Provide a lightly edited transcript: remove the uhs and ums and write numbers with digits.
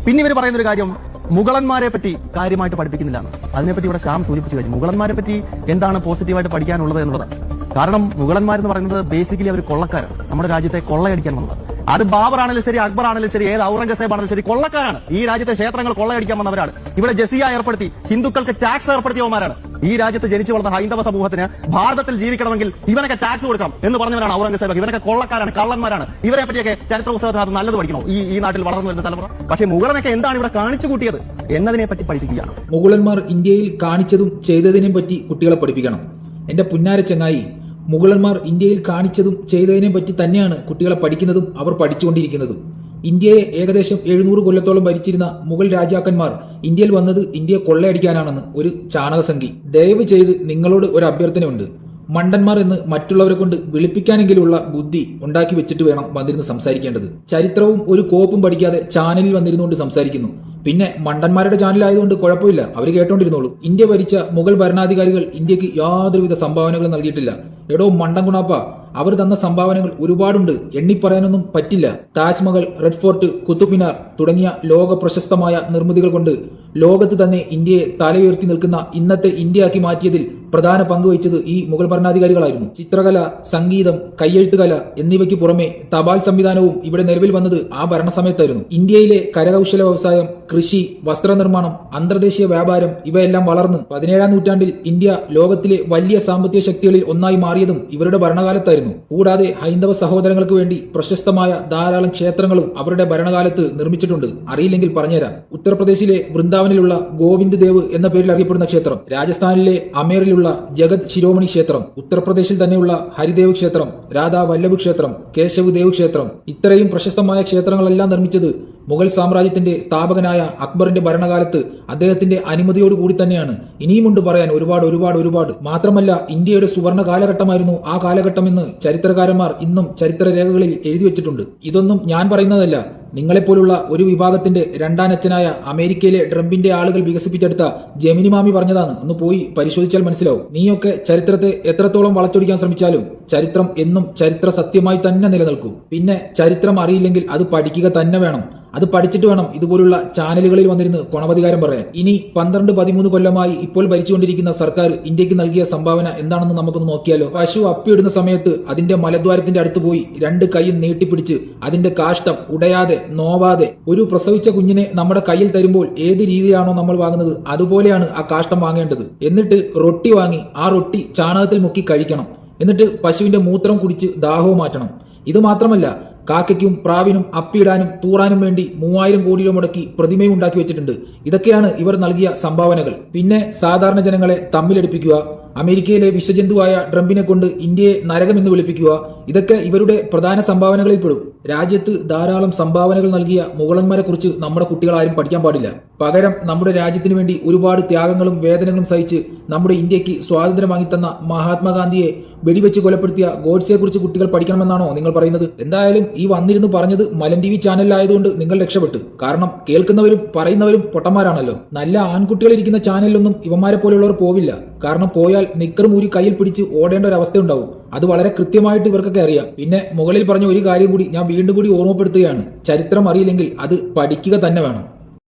പിന്നെ ഇവർ പറയുന്ന ഒരു കാര്യം മുഗളന്മാരെ പറ്റി കാര്യമായിട്ട് പഠിപ്പിക്കുന്നില്ല. അതിനെപ്പറ്റി ഇവിടെ ശ്യാം സൂചിപ്പിച്ചു കഴിഞ്ഞു. മുഗളന്മാരെ പറ്റി എന്താണ് പോസിറ്റീവായിട്ട് പഠിക്കാനുള്ളത് എന്നുള്ളത്. കാരണം മുഗളന്മാരെന്ന് പറയുന്നത് ബേസിക്കലി അവർ കൊള്ളക്കാരാണ്, നമ്മുടെ രാജ്യത്തെ കൊള്ളയടിക്കാൻ വന്നത്. അത് ബാബർ ആണെങ്കിലും ശരി, അക്ബർ ആണെങ്കിലും ശരി, ഏത് ഔറംഗസേബ് ആണെങ്കിലും ശരി, കൊള്ളക്കാരാണ്. ഈ രാജ്യത്തെ ക്ഷേത്രങ്ങൾ കൊള്ളയടിക്കാൻ വന്നവരാണ്. ഇവിടെ ജസിയ ഏർപ്പെടുത്തി ഹിന്ദുക്കൾക്ക് ടാക്സ് ഏർപ്പെടുത്തിയവന്മാരാണ്. ഈ രാജ്യത്ത് ജനിച്ചു വളർന്ന ഹൈന്ദവ സമൂഹത്തിന് ഭാരതത്തിൽ ജീവിക്കണമെങ്കിൽ ഇവനൊക്കെ ടാക്സ് കൊടുക്കണം എന്ന് പറഞ്ഞവരാണ് ഔറംഗസേബ്. ഇവനൊക്കെ കൊള്ളക്കാരാണ്, കള്ളന്മാരാണ്. ഇവരെ പറ്റിയൊക്കെ ചരിത്ര പുസ്തകത്തിനകത്ത് നല്ലത് പഠിക്കണോ ഈ നാട്ടിൽ വളർന്നു വരുന്ന തലമുറ? പക്ഷേ മുഗളനൊക്കെ എന്താണ് ഇവിടെ കാണിച്ചു കൂട്ടിയത് എന്നതിനെ പറ്റി പഠിപ്പിക്കുകയാണ്. മുഗളന്മാർ ഇന്ത്യയിൽ കാണിച്ചതും ചെയ്തതിനെ പറ്റി കുട്ടികളെ പഠിപ്പിക്കണം. എന്റെ പുന്നാര ചങ്ങായി, മുഗളന്മാർ ഇന്ത്യയിൽ കാണിച്ചതും ചെയ്തതിനെ പറ്റി തന്നെയാണ് കുട്ടികളെ പഠിക്കുന്നതും അവർ പഠിച്ചുകൊണ്ടിരിക്കുന്നതും. ഇന്ത്യയെ ഏകദേശം 700 കൊല്ലത്തോളം ഭരിച്ചിരുന്ന മുഗൾ രാജാക്കന്മാർ ഇന്ത്യയിൽ വന്നത് ഇന്ത്യയെ കൊള്ളയടിക്കാനാണെന്ന് ഒരു ചാണകസംഖി. ദയവ് ചെയ്ത് നിങ്ങളോട് ഒരു അഭ്യർത്ഥനയുണ്ട്. മണ്ടന്മാർ എന്ന് മറ്റുള്ളവരെ കൊണ്ട് വിളിപ്പിക്കാനെങ്കിലുള്ള ബുദ്ധി ഉണ്ടാക്കി വെച്ചിട്ട് വേണം വന്നിരുന്ന് സംസാരിക്കേണ്ടത്. ചരിത്രവും ഒരു കോപ്പും പഠിക്കാതെ ചാനലിൽ വന്നിരുന്നുകൊണ്ട് സംസാരിക്കുന്നു. പിന്നെ മണ്ടന്മാരുടെ ചാനലായതുകൊണ്ട് കുഴപ്പമില്ല, അവർ കേട്ടോണ്ടിരുന്നോളൂ. ഇന്ത്യ ഭരിച്ച മുഗൾ ഭരണാധികാരികൾ ഇന്ത്യക്ക് യാതൊരുവിധ സംഭാവനകളും നൽകിയിട്ടില്ല. എടോ മണ്ടൻ ഗുണാപ്പ, അവർ തന്ന സംഭാവനകൾ ഒരുപാടുണ്ട്, എണ്ണിപ്പറയാനൊന്നും പറ്റില്ല. താജ്മഹൽ, റെഡ് ഫോർട്ട്, കുത്തുബ് മിനാർ തുടങ്ങിയ ലോക പ്രശസ്തമായ നിർമ്മിതികൾ കൊണ്ട് ലോകത്ത് തന്നെ ഇന്ത്യയെ തലയുയർത്തി നിൽക്കുന്ന ഇന്നത്തെ ഇന്ത്യയാക്കി മാറ്റിയതിൽ പ്രധാന പങ്ക് വഹിച്ചത് ഈ മുഗൾ ഭരണാധികാരികളായിരുന്നു. ചിത്രകല, സംഗീതം, കയ്യെഴുത്തുകല എന്നിവയ്ക്ക് പുറമെ തപാൽ സംവിധാനവും ഇവിടെ നിലവിൽ വന്നത് ആ ഭരണസമയത്തായിരുന്നു. ഇന്ത്യയിലെ കരകൗശല വ്യവസായം, കൃഷി, വസ്ത്രനിർമ്മാണം, അന്തർദേശീയ വ്യാപാരം ഇവയെല്ലാം വളർന്ന് 17ാം നൂറ്റാണ്ടിൽ ഇന്ത്യ ലോകത്തിലെ വലിയ സാമ്പത്തിക ശക്തികളിൽ ഒന്നായി മാറിയതും ഇവരുടെ ഭരണകാലത്തായിരുന്നു. കൂടാതെ ഹൈന്ദവ സഹോദരങ്ങൾക്ക് വേണ്ടി പ്രശസ്തമായ ധാരാളം ക്ഷേത്രങ്ങളും അവരുടെ ഭരണകാലത്ത് നിർമ്മിച്ചിട്ടുണ്ട്. അറിയില്ലെങ്കിൽ പറഞ്ഞുതരാം. ഉത്തർപ്രദേശിലെ വൃന്ദാവനിലുള്ള ഗോവിന്ദ് ദേവ് എന്ന പേരിൽ അറിയപ്പെടുന്ന ക്ഷേത്രം, രാജസ്ഥാനിലെ അമേറിലുള്ള ജഗത് ശിരോമണി ക്ഷേത്രം, ഉത്തർപ്രദേശിൽ തന്നെയുള്ള ഹരിദേവ് ക്ഷേത്രം, രാധാ വല്ലഭ് ക്ഷേത്രം, കേശവ് ദേവ് ക്ഷേത്രം, ഇത്രയും പ്രശസ്തമായ ക്ഷേത്രങ്ങളെല്ലാം നിർമ്മിച്ചത് മുഗൾ സാമ്രാജ്യത്തിന്റെ സ്ഥാപകനായ അക്ബറിന്റെ ഭരണകാലത്ത് അദ്ദേഹത്തിന്റെ അനുമതിയോടുകൂടി തന്നെയാണ്. ഇനിയുമുണ്ട് പറയാൻ ഒരുപാട്. മാത്രമല്ല ഇന്ത്യയുടെ സുവർണ കാലഘട്ടമായിരുന്നു ആ കാലഘട്ടമെന്ന് ചരിത്രകാരന്മാർ ഇന്നും ചരിത്രരേഖകളിൽ എഴുതി വെച്ചിട്ടുണ്ട്. ഇതൊന്നും ഞാൻ പറയുന്നതല്ല, നിങ്ങളെപ്പോലുള്ള ഒരു വിഭാഗത്തിന്റെ രണ്ടാനച്ഛനായ അമേരിക്കയിലെ ട്രംപിന്റെ ആളുകൾ വികസിപ്പിച്ചെടുത്ത ജെമിനി മാമി പറഞ്ഞതാണ്. ഒന്ന് പോയി പരിശോധിച്ചാൽ മനസ്സിലാവും. നീയൊക്കെ ചരിത്രത്തെ എത്രത്തോളം വളച്ചൊടിക്കാൻ ശ്രമിച്ചാലും ചരിത്രം എന്നും ചരിത്ര സത്യമായി തന്നെ നിലനിൽക്കും. പിന്നെ ചരിത്രം അറിയില്ലെങ്കിൽ അത് പഠിക്കുക തന്നെ വേണം. അത് പഠിച്ചിട്ട് വേണം ഇതുപോലുള്ള ചാനലുകളിൽ വന്നിരുന്ന് കൊണവധികാരം പറയാൻ. ഇനി 12-13 കൊല്ലമായി ഇപ്പോൾ ഭരിച്ചുകൊണ്ടിരിക്കുന്ന സർക്കാർ ഇന്ത്യക്ക് നൽകിയ സംഭാവന എന്താണെന്ന് നമുക്കൊന്ന് നോക്കിയാലോ. പശു അപ്പിയിടുന്ന സമയത്ത് അതിന്റെ മലദ്വാരത്തിന്റെ അടുത്ത് പോയി 2 കൈയും നീട്ടിപ്പിടിച്ച് അതിന്റെ കാഷ്ടം ഉടയാതെ നോവാതെ ഒരു പ്രസവിച്ച കുഞ്ഞിനെ നമ്മുടെ കയ്യിൽ തരുമ്പോൾ ഏത് രീതിയാണോ നമ്മൾ വാങ്ങുന്നത് അതുപോലെയാണ് ആ കാഷ്ടം വാങ്ങേണ്ടത്. എന്നിട്ട് റൊട്ടി വാങ്ങി ആ റൊട്ടി ചാണകത്തിൽ മുക്കി കഴിക്കണം. എന്നിട്ട് പശുവിന്റെ മൂത്രം കുടിച്ച് ദാഹവും മാറ്റണം. ഇത് മാത്രമല്ല, കാക്കയ്ക്കും പ്രാവിനും അപ്പിയിടാനും തൂറാനും വേണ്ടി 3000 കോടി രൂപ മുടക്കി പ്രതിമയും ഉണ്ടാക്കി വെച്ചിട്ടുണ്ട്. ഇതൊക്കെയാണ് ഇവർ നൽകിയ സംഭാവനകൾ. പിന്നെ സാധാരണ ജനങ്ങളെ തമ്മിലടിപ്പിക്കുക, അമേരിക്കയിലെ വിഷജന്തുവായ ട്രംപിനെ കൊണ്ട് ഇന്ത്യയെ നരകമെന്ന് വിളിപ്പിക്കുക, ഇതൊക്കെ ഇവരുടെ പ്രധാന സംഭാവനകളിൽ പെടും. രാജ്യത്ത് ധാരാളം സംഭാവനകൾ നൽകിയ മുഗളന്മാരെ കുറിച്ച് നമ്മുടെ കുട്ടികളാരും പഠിക്കാൻ പാടില്ല. പകരം നമ്മുടെ രാജ്യത്തിന് വേണ്ടി ഒരുപാട് ത്യാഗങ്ങളും വേദനകളും സഹിച്ച് നമ്മുടെ ഇന്ത്യക്ക് സ്വാതന്ത്ര്യം വാങ്ങിത്തന്ന മഹാത്മാഗാന്ധിയെ വെടിവെച്ച് കൊലപ്പെടുത്തിയ ഗോഡ്സെയെ കുറിച്ച് കുട്ടികൾ പഠിക്കണമെന്നാണോ നിങ്ങൾ പറയുന്നത്? എന്തായാലും ഈ വന്നിരുന്ന് പറഞ്ഞത് മലൻ TV ചാനലിലായതുകൊണ്ട് നിങ്ങൾ രക്ഷപ്പെട്ടു. കാരണം കേൾക്കുന്നവരും പറയുന്നവരും പൊട്ടന്മാരാണല്ലോ. നല്ല ആൺകുട്ടികൾ ഇരിക്കുന്ന ചാനലിലൊന്നും ഇവന്മാരെ പോലെയുള്ളവർ പോവില്ല. കാരണം പോയാൽ നിക്കറും ഊരി കയ്യിൽ പിടിച്ച് ഓടേണ്ട ഒരു അവസ്ഥ ഉണ്ടാവും. അത് വളരെ കൃത്യമായിട്ട് ഇവർക്കൊക്കെ അറിയാം. പിന്നെ മുകളിൽ പറഞ്ഞ ഒരു കാര്യം കൂടി ഞാൻ വീണ്ടും കൂടി ഓർമ്മപ്പെടുത്തുകയാണ്. ചരിത്രം അറിയില്ലെങ്കിൽ അത് പഠിക്കുക തന്നെ വേണം.